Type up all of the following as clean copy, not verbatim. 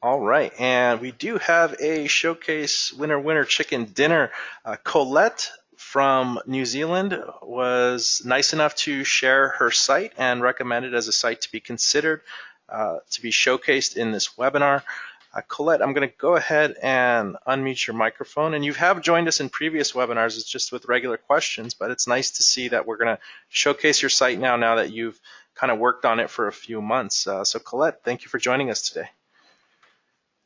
All right, and we do have a showcase winner chicken dinner. Colette from New Zealand was nice enough to share her site and recommend it as a site to be considered to be showcased in this webinar. Colette, I'm going to go ahead and unmute your microphone. And you have joined us in previous webinars. It's just with regular questions, but it's nice to see that we're going to showcase your site now that you've kind of worked on it for a few months. So Colette, thank you for joining us today.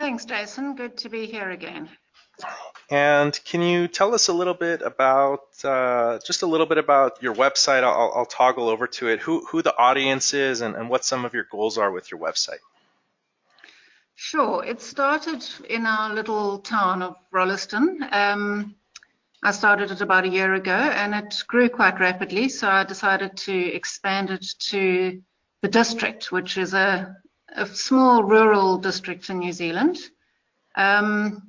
Thanks, Jason. Good to be here again. And can you tell us a little bit about, just a little bit about your website? I'll toggle over to it, who the audience is and what some of your goals are with your website. Sure. It started in our little town of Rolleston. I started it about a year ago and it grew quite rapidly, so I decided to expand it to the district, which is a small rural district in New Zealand. And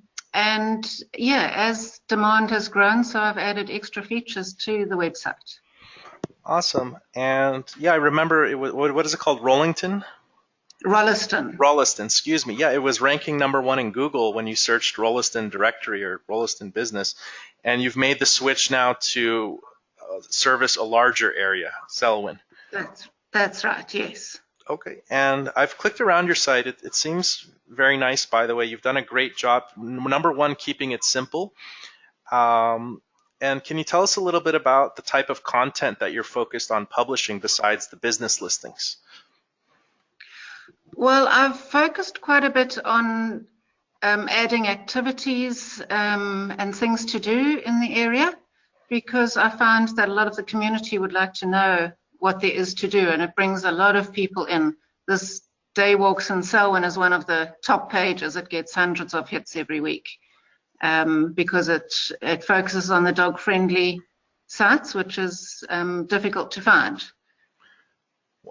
yeah, as demand has grown, so I've added extra features to the website. Awesome. And yeah, I remember it was, what is it called? Rollington? Rolleston. Rolleston, excuse me. Yeah, it was ranking #1 in Google when you searched Rolleston Directory or Rolleston Business. And you've made the switch now to service a larger area, Selwyn. That's right, yes. Okay, and I've clicked around your site. It seems very nice, by the way. You've done a great job. #1, keeping it simple. And can you tell us a little bit about the type of content that you're focused on publishing besides the business listings? Well, I've focused quite a bit on adding activities and things to do in the area, because I find that a lot of the community would like to know what there is to do, and it brings a lot of people in. This Day Walks in Selwyn is one of the top pages. It gets hundreds of hits every week because it focuses on the dog-friendly sites, which is difficult to find.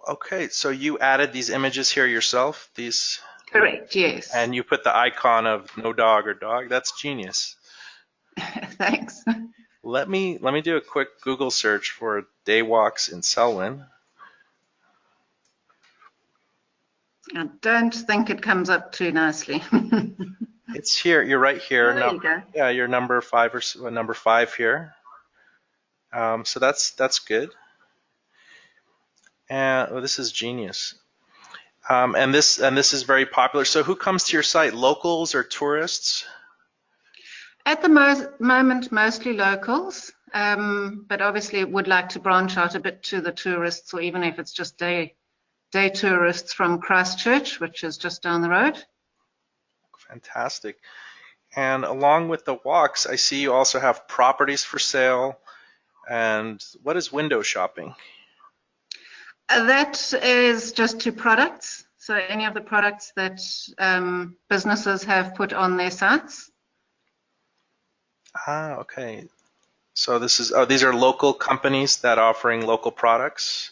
Okay, so you added these images here yourself? These? Correct, yes. And you put the icon of no dog or dog? That's genius. Thanks. Let me do a quick Google search for Day Walks in Selwyn. I don't think it comes up too nicely. It's here. You're right here. Oh, there you go. Yeah, you're number 5 or number 5 here. So that's good. And oh, this is genius. And this is very popular. So who comes to your site? Locals or tourists? At the moment, mostly locals, but obviously would like to branch out a bit to the tourists, or even if it's just day tourists from Christchurch, which is just down the road. Fantastic. And along with the walks, I see you also have properties for sale. And what is window shopping? That is just to products. So any of the products that businesses have put on their sites. Ah, okay. So this is, these are local companies that are offering local products?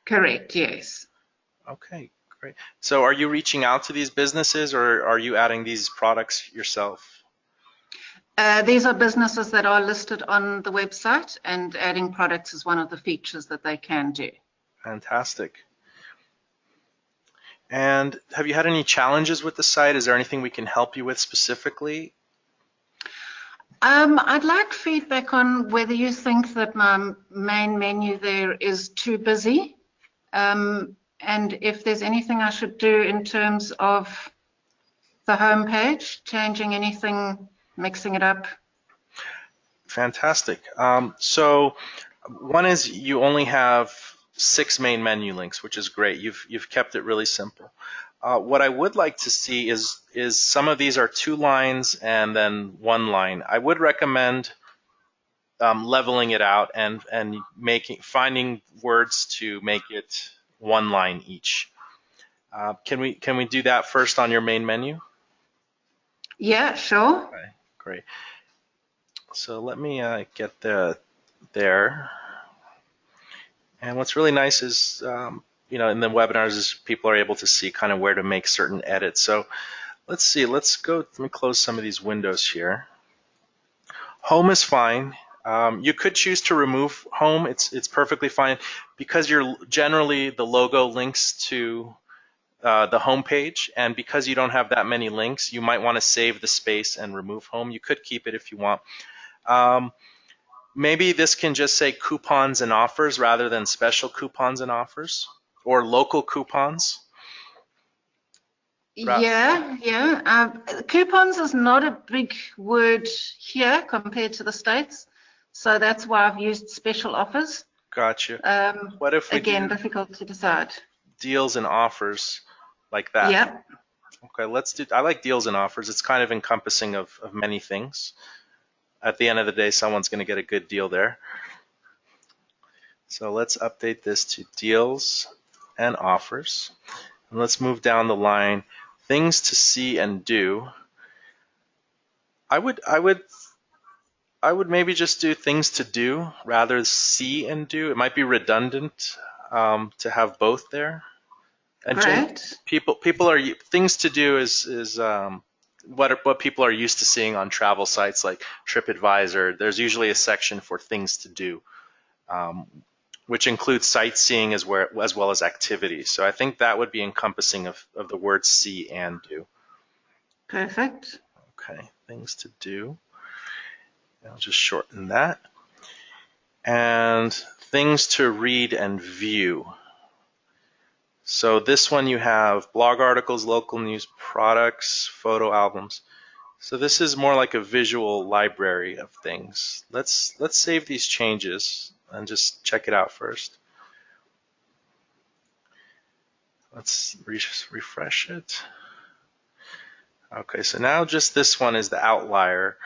Correct, yes. Okay, great. So are you reaching out to these businesses, or are you adding these products yourself? These are businesses that are listed on the website, and adding products is one of the features that they can do. Fantastic. And have you had any challenges with the site? Is there anything we can help you with specifically? I'd like feedback on whether you think that my main menu there is too busy, and if there's anything I should do in terms of the home page, changing anything, mixing it up. Fantastic. So one is you only have 6 main menu links, which is great. You've kept it really simple. What I would like to see is some of these are 2 lines and then 1 line. I would recommend leveling it out and finding words to make it 1 line each. Can we do that first on your main menu? Yeah, sure. Okay, great. So let me get there. And what's really nice is, you know, in the webinars is people are able to see kind of where to make certain edits. So let's see, let me close some of these windows here. Home is fine. You could choose to remove home. It's perfectly fine because you're generally the logo links to the home page, and because you don't have that many links, you might want to save the space and remove home. You could keep it if you want. Maybe this can just say coupons and offers rather than special coupons and offers, or local coupons. Yeah, yeah. Coupons is not a big word here compared to the States, so that's why I've used special offers. Gotcha. What if we Again, do difficult to decide. deals and offers like that? Yeah. Okay, let's do. I like deals and offers. It's kind of encompassing of many things. At the end of the day, someone's going to get a good deal there. So let's update this to deals and offers. And let's move down the line. Things to see and do. I would maybe just do things to do rather than see and do. It might be redundant to have both there. And Great. people are things to do is what people are used to seeing on travel sites like TripAdvisor. There's usually a section for things to do, which includes sightseeing as well as activities. So I think that would be encompassing of the words see and do. Perfect. Okay, things to do. I'll just shorten that. And things to read and view. So this one you have blog articles, local news, products, photo albums. So this is more like a visual library of things. Let's save these changes and just check it out first. Let's refresh it. Okay, so now just this one is the outlier.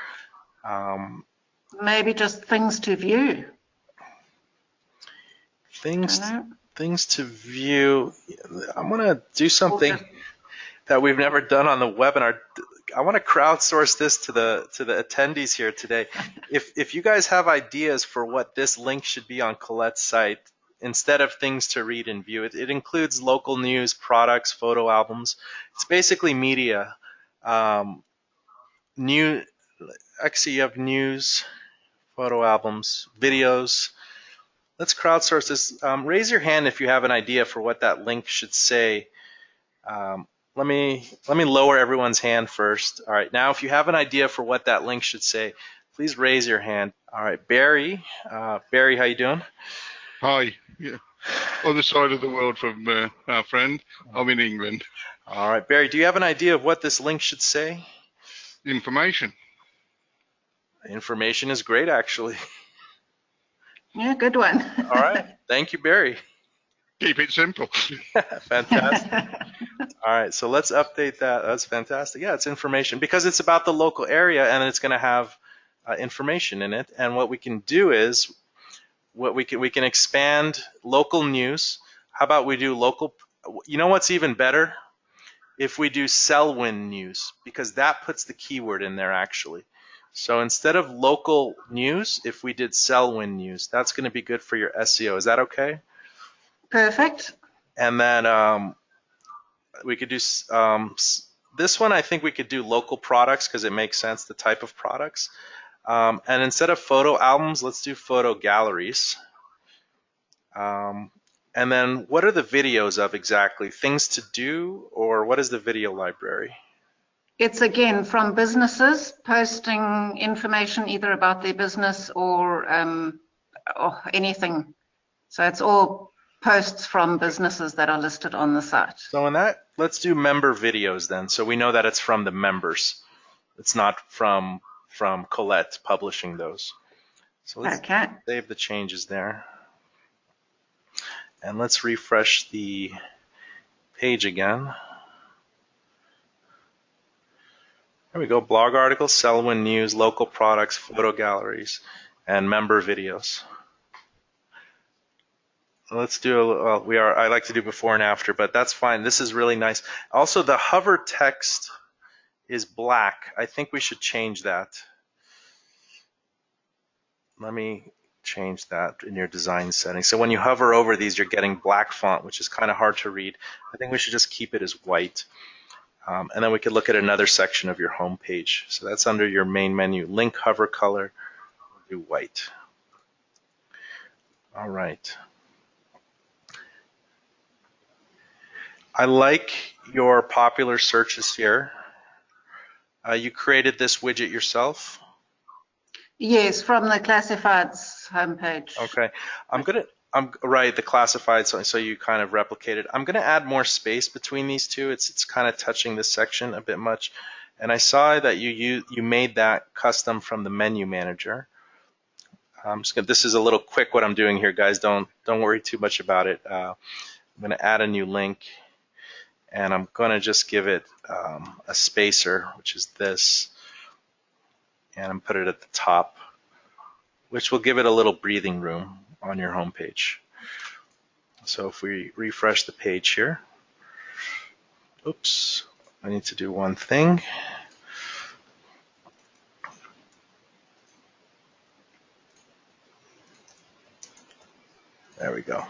Maybe just things to view. Things to view. I'm gonna do something that we've never done on the webinar. I want to crowdsource this to the attendees here today. If you guys have ideas for what this link should be on Colette's site, instead of things to read and view, it includes local news, products, photo albums. It's basically media. Actually, you have news, photo albums, videos. Let's crowdsource this. Raise your hand if you have an idea for what that link should say. Let me lower everyone's hand first. All right, now if you have an idea for what that link should say, please raise your hand. All right, Barry. Barry, how you doing? Hi. Yeah. Other side of the world from our friend. I'm in England. All right, Barry, do you have an idea of what this link should say? Information. Information is great, actually. Yeah, good one. All right, thank you, Barry. Keep it simple. Fantastic. All right, so let's update that. That's fantastic. Yeah, it's information because it's about the local area and it's going to have information in it. And what we can do is we can expand local news. How about we do local? You know what's even better? If we do Selwyn news, because that puts the keyword in there actually. So instead of local news, if we did Selwyn news, that's going to be good for your SEO. Is that okay? Perfect. And then we could do this one. I think we could do local products because it makes sense, the type of products. And instead of photo albums, let's do photo galleries. And then what are the videos of exactly? Things to do, or what is the video library? It's again from businesses posting information either about their business or anything. So it's all posts from businesses that are listed on the site. So in that, let's do member videos then. So we know that it's from the members. It's not from Colette publishing those. So let's save the changes there. And let's refresh the page again. There we go, blog articles, Selwyn news, local products, photo galleries, and member videos. Let's do I like to do before and after, but that's fine. This is really nice. Also, the hover text is black. I think we should change that. Let me change that in your design settings. So when you hover over these, you're getting black font, which is kind of hard to read. I think we should just keep it as white. And then we could look at another section of your home page. So that's under your main menu. Link hover color, we'll do white. All right. I like your popular searches here. You created this widget yourself? Yes, from the classifieds homepage. Okay. I'm right, the classified, so you kind of replicated. I'm gonna add more space between these two. It's kind of touching this section a bit much. And I saw that you made that custom from the menu manager. This is a little quick what I'm doing here, guys. Don't worry too much about it. I'm gonna add a new link, and I'm gonna just give it a spacer, which is this, and I'm put it at the top, which will give it a little breathing room on your home page. So if we refresh the page here, oops, I need to do one thing. There we go.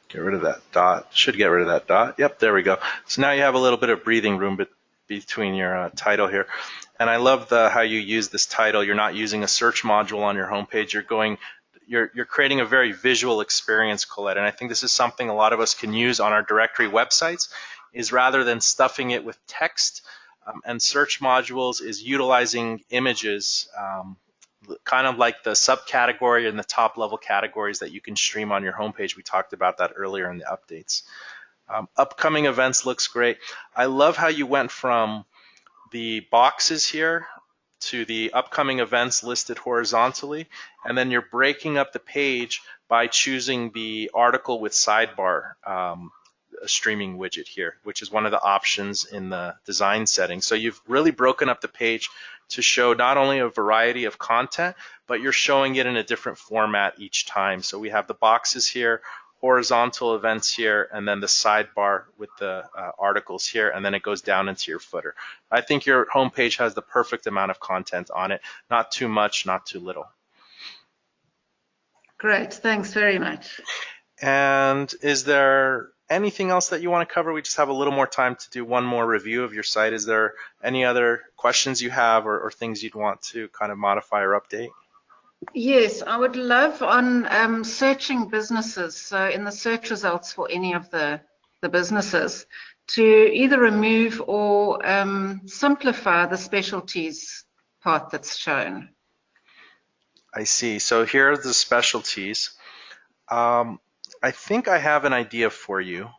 Get rid of that dot. Should get rid of that dot. Yep, there we go. So now you have a little bit of breathing room between your title here. And I love how you use this title. You're not using a search module on your homepage. You're creating a very visual experience, Colette. And I think this is something a lot of us can use on our directory websites, is rather than stuffing it with text and search modules, is utilizing images, kind of like the subcategory and the top level categories that you can stream on your homepage. We talked about that earlier in the updates. Upcoming events looks great. I love how you went from the boxes here to the upcoming events listed horizontally, and then you're breaking up the page by choosing the article with sidebar streaming widget here, which is one of the options in the design settings. So you've really broken up the page to show not only a variety of content, but you're showing it in a different format each time. So we have the boxes here, horizontal events here, and then the sidebar with the articles here, and then it goes down into your footer. I think your homepage has the perfect amount of content on it, not too much, not too little. Great, thanks very much. And is there anything else that you want to cover? We just have a little more time to do one more review of your site. Is there any other questions you have or things you'd want to kind of modify or update? Yes, I would love on searching businesses, so in the search results for any of the businesses, to either remove or simplify the specialties part that's shown. I see. So here are the specialties. I think I have an idea for you.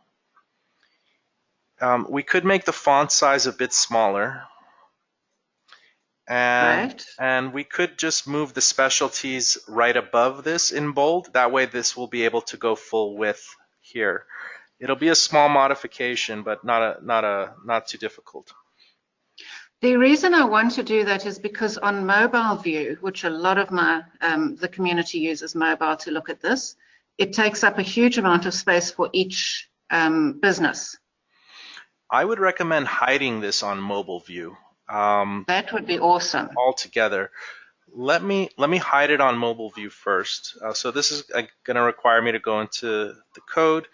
We could make the font size a bit smaller. And we could just move the specialties right above this in bold. That way this will be able to go full width here. It'll be a small modification, but not too difficult. The reason I want to do that is because on mobile view, which a lot of the community uses mobile to look at this, it takes up a huge amount of space for each business. I would recommend hiding this on mobile view. That would be awesome. Altogether. Let me hide it on mobile view first. So this is going to require me to go into the code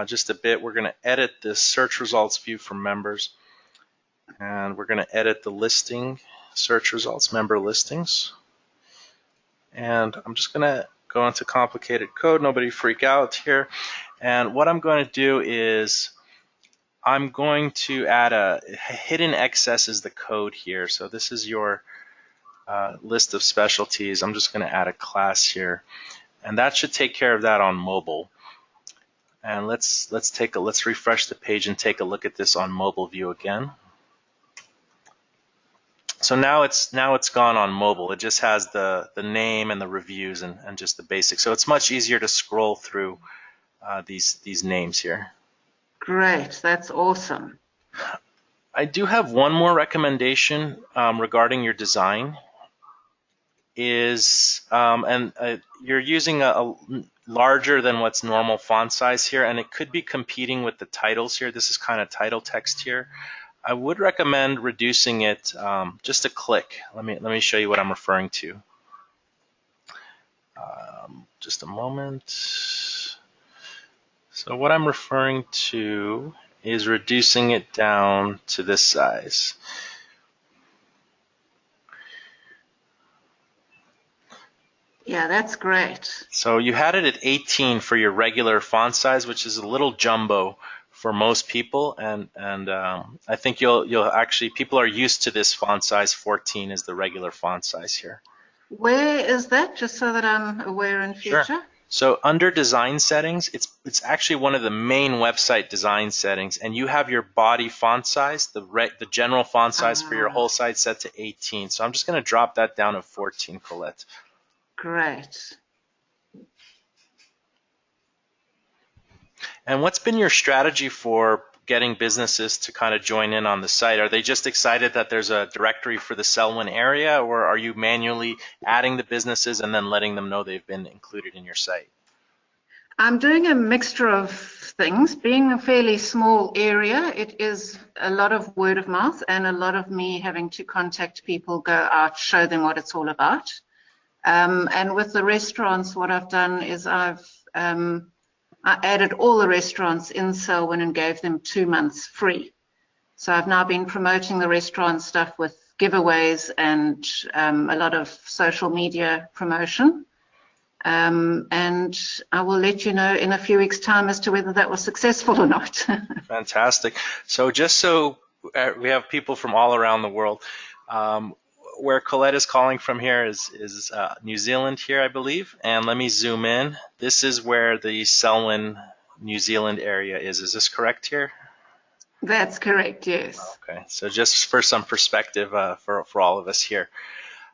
just a bit. We're going to edit this search results view for members. And we're going to edit the listing search results, member listings. And I'm just going to go into complicated code. Nobody freak out here. And what I'm going to do is I'm going to add a hidden excess as the code here. So this is your list of specialties. I'm just going to add a class here. And that should take care of that on mobile. And let's refresh the page and take a look at this on mobile view again. So now it's gone on mobile. It just has the name and the reviews and just the basics. So it's much easier to scroll through these names here. Great, that's awesome. I do have one more recommendation regarding your design. You're using a larger than what's normal font size here, and it could be competing with the titles here. This is kind of title text here. I would recommend reducing it just a click. Let me show you what I'm referring to. Just a moment. So what I'm referring to is reducing it down to this size. Yeah, that's great. So you had it at 18 for your regular font size, which is a little jumbo for most people, and I think you'll actually, people are used to this font size. 14 is the regular font size here. Where is that? Just so that I'm aware in Sure. future. So under design settings, it's actually one of the main website design settings, and you have your body font size, the general font size for your whole site set to 18. So I'm just going to drop that down to 14, Colette. Great. And what's been your strategy for getting businesses to kind of join in on the site? Are they just excited that there's a directory for the Selwyn area, or are you manually adding the businesses and then letting them know they've been included in your site? I'm doing a mixture of things. Being a fairly small area, it is a lot of word of mouth and a lot of me having to contact people, go out, show them what it's all about. And with the restaurants, what I've done is I added all the restaurants in Selwyn and gave them 2 months free. So I've now been promoting the restaurant stuff with giveaways and a lot of social media promotion. And I will let you know in a few weeks' time as to whether that was successful or not. Fantastic. So just so we have people from all around the world, where Colette is calling from here is New Zealand here, I believe. And let me zoom in. This is where the Selwyn, New Zealand area is. Is this correct here? That's correct, yes. Okay, so just for some perspective for all of us here.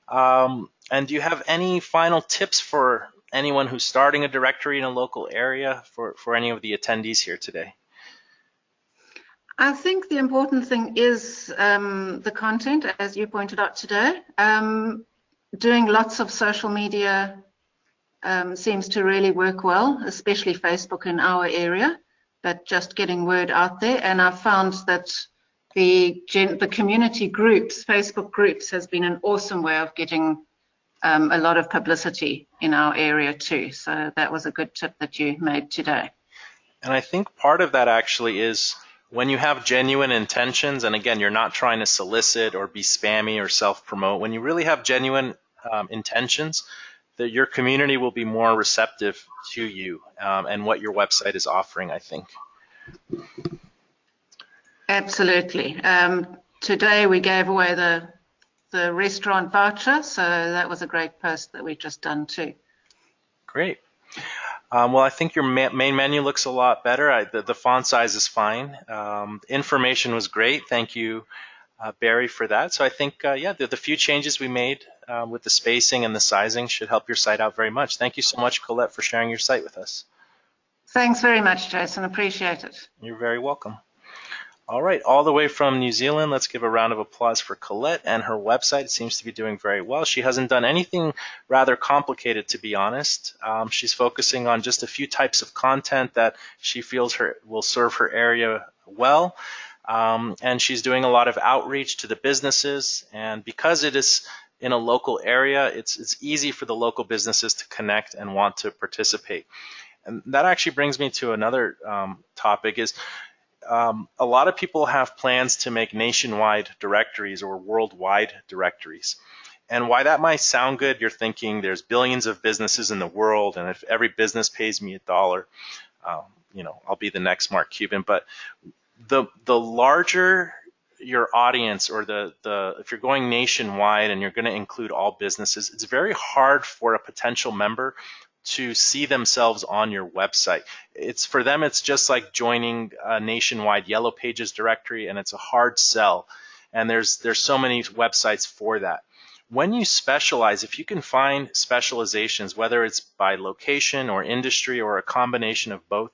And do you have any final tips for anyone who's starting a directory in a local area for any of the attendees here today? I think the important thing is the content, as you pointed out today. Doing lots of social media seems to really work well, especially Facebook in our area, but just getting word out there. And I've found that the community groups, Facebook groups, has been an awesome way of getting a lot of publicity in our area too. So that was a good tip that you made today. And I think part of that actually is when you have genuine intentions, and again, you're not trying to solicit or be spammy or self-promote, when you really have genuine intentions, that your community will be more receptive to you and what your website is offering, I think. Absolutely. Today we gave away the restaurant voucher, so that was a great post that we've just done too. Great. Well, I think your main menu looks a lot better. The font size is fine. Information was great. Thank you, Barry, for that. So I think, yeah, the few changes we made with the spacing and the sizing should help your site out very much. Thank you so much, Colette, for sharing your site with us. Thanks very much, Jason. Appreciate it. You're very welcome. All right, all the way from New Zealand, let's give a round of applause for Colette and her website. It seems to be doing very well. She hasn't done anything rather complicated, to be honest. She's focusing on just a few types of content that she feels will serve her area well. And she's doing a lot of outreach to the businesses. And because it is in a local area, it's easy for the local businesses to connect and want to participate. And that actually brings me to another topic is, a lot of people have plans to make nationwide directories or worldwide directories. And why that might sound good, you're thinking there's billions of businesses in the world, and if every business pays me $1, you know, I'll be the next Mark Cuban. But the larger your audience, or if you're going nationwide and you're going to include all businesses, it's very hard for a potential member to see themselves on your website. For them, it's just like joining a nationwide Yellow Pages directory, and it's a hard sell. And there's so many websites for that. When you specialize, if you can find specializations, whether it's by location or industry or a combination of both,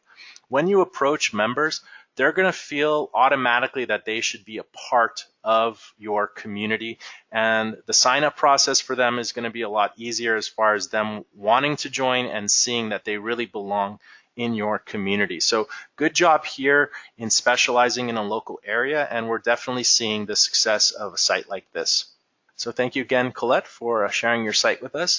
when you approach members, they're going to feel automatically that they should be a part of your community, and the sign-up process for them is going to be a lot easier as far as them wanting to join and seeing that they really belong in your community. So good job here in specializing in a local area, and we're definitely seeing the success of a site like this. So thank you again, Colette, for sharing your site with us.